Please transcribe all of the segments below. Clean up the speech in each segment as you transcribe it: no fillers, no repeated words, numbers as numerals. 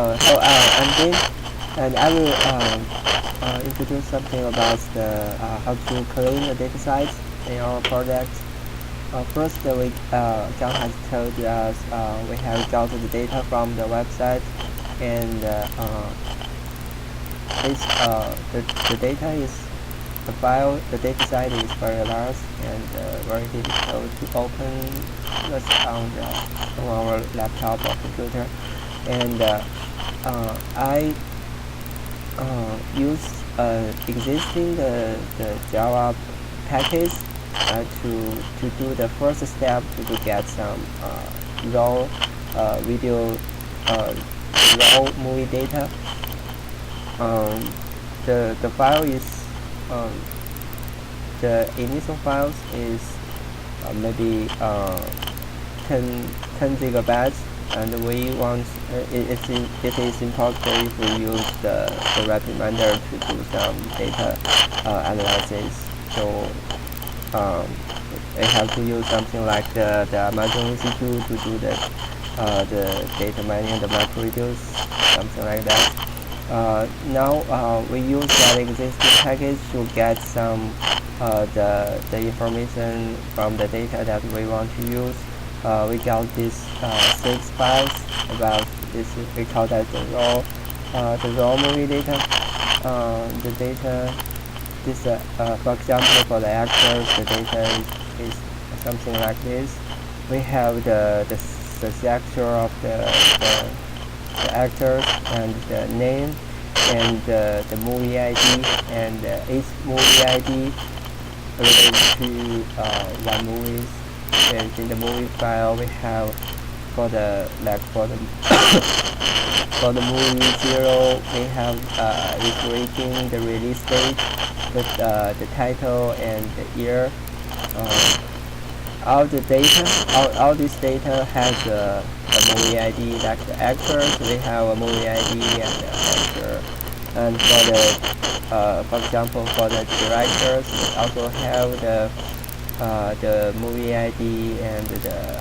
Hello, I'm Dean, and I will introduce something about the how to clean the data sites in our project. First, John has told us we have got the data from the website, and the data is the file. The data site is very large and very difficult to open just on our laptop or computer, and I use existing the Java package to do the first step to get some raw video raw movie data. The file is the initial files is maybe 10 gigabytes, and we want it is important if we use the reprimand to do some data analysis. So we have to use something like the Amazon EC2 to do the data mining and the MapReduce, something like that. Now we use that existing package to get some the information from the data that we want to use. We got these 6 files about this. We call that the raw movie data. The data, this for example, for the actors, the data is something like this. We have the sector of the actors and the name and the movie ID, and each movie ID related to one movie. And in the movie file we have for the for the movie 0 we have its rating, the release date, the title and the year. All the data, all this data has a movie ID. Like the actors, we have a movie ID and the actor. And for example, for the directors, we also have the movie ID and the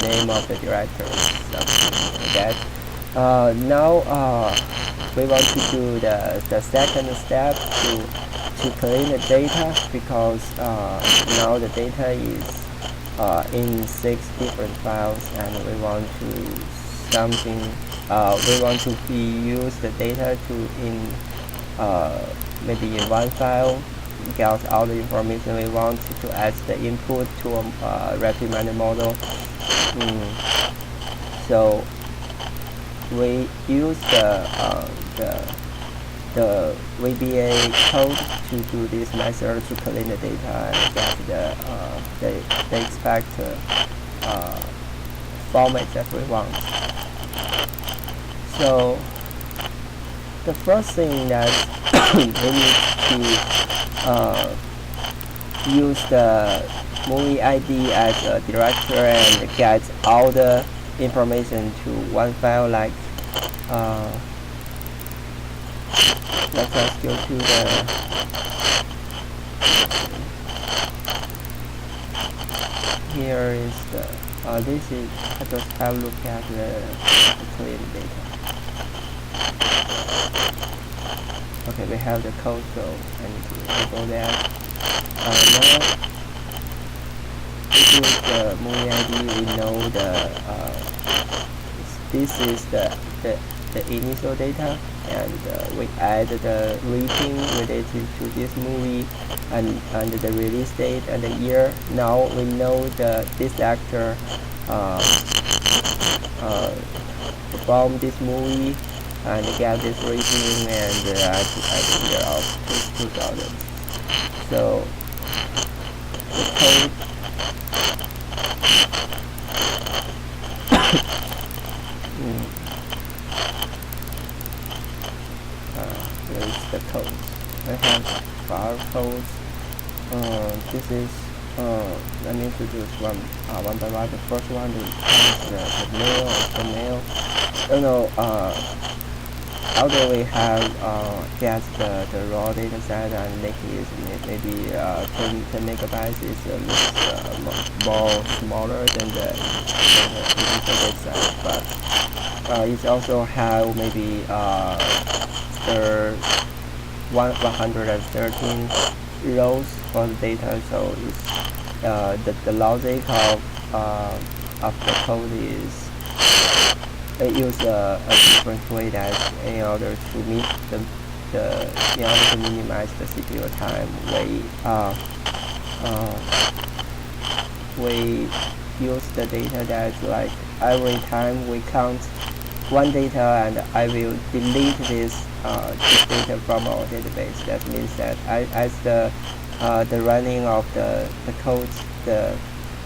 name of the director, something like that. Now we want to do the second step to clean the data, because now the data is in 6 different files, and we want to use the data to maybe in one file get all the information we want to add the input to a reprimand model. So we use the VBA code to do this method to clean the data and get the expected format that we want. So the first thing that we need to use the movie ID as a director and get all the information to one file. Like let us go to here is this is, let us have a look at the clean data. Okay, we have the code, so I need to enable that. Now this is the movie ID. We know this is the initial data, and we add the rating related to this movie and the release date and the year. Now we know this actor performed this movie and get this rating and at the year of 2000. So the code here is the code. I have file codes. This is let me introduce one by one. The first one is the mail and the mail. How do we have get the raw data set and make it maybe 10 megabytes is a little more smaller than the initial data set, but it also have maybe 113 rows for the data, so it's the logic of the code is use a different way that in order to meet in order to minimize the CPU time, we use the data that like every time we count one data and I will delete this data from our database. That means that as the running of the code, the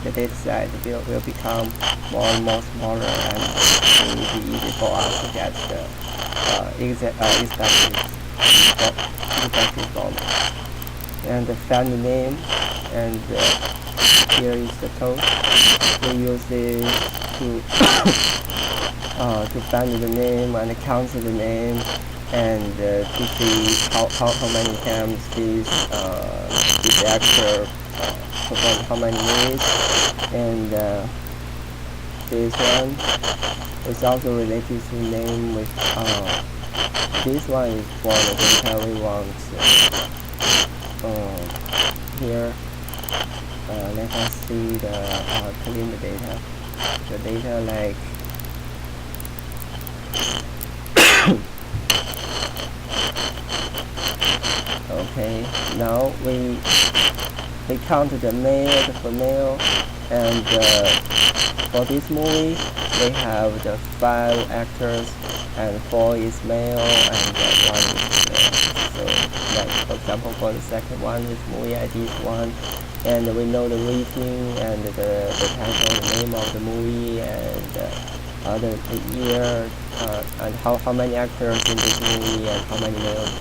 data set will become more and more smaller, and it will be easy for us to get the expected volume. And the family name, and here is the code. We use this to find the name and count the name, and to see how many times this actor performed how many movies. And this one is also related to name. With this one is for the data we want. Here let us see the clean the data. The data like okay, now we count the male, the female, and for this movie we have the 5 actors, and 4 is male and 1 is female. So like for example, for the second one, this movie ID is 1, and we know the rating and the title, the name of the movie, and the year, and how many actors in this movie, and how many males,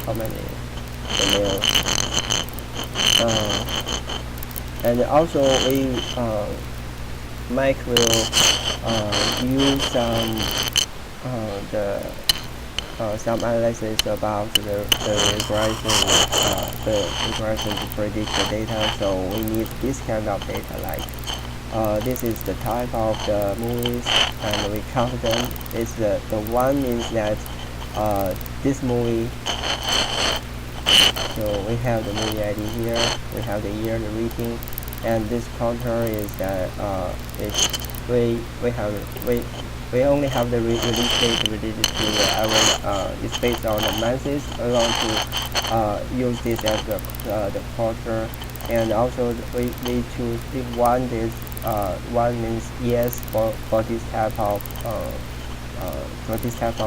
how many females. And also we Mike will use some analysis about the regression to predict the data. So we need this kind of data, like this is the type of the movies, and we count them. It's the one means that this movie. So we have the movie ID here, we have the year, the rating, and this counter is that we only have the release date related to it's based on the months. We want to use this as the counter, and also we choose if one is one means yes for this type of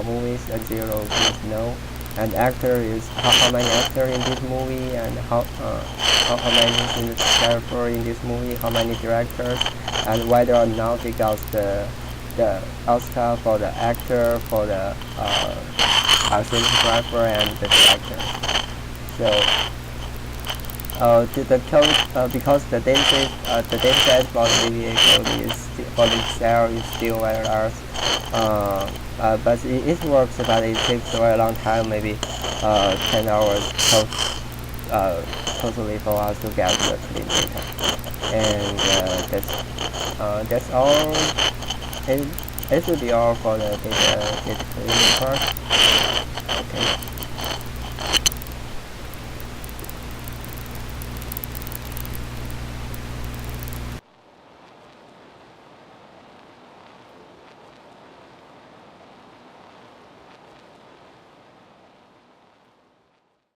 movies, and 0 means no. And actor is how many actors in this movie, and how many cinematographer in this movie, how many directors, and whether or not we got the Oscar for the actor, for the cinematographer, and the director. So the code, because the data set for the VBA code is for the Excel is still very large. But it works, but it takes a very long time, maybe 10 hours totally for us to get the clean data. And that's all. It should be all for the data cleaning part. Okay.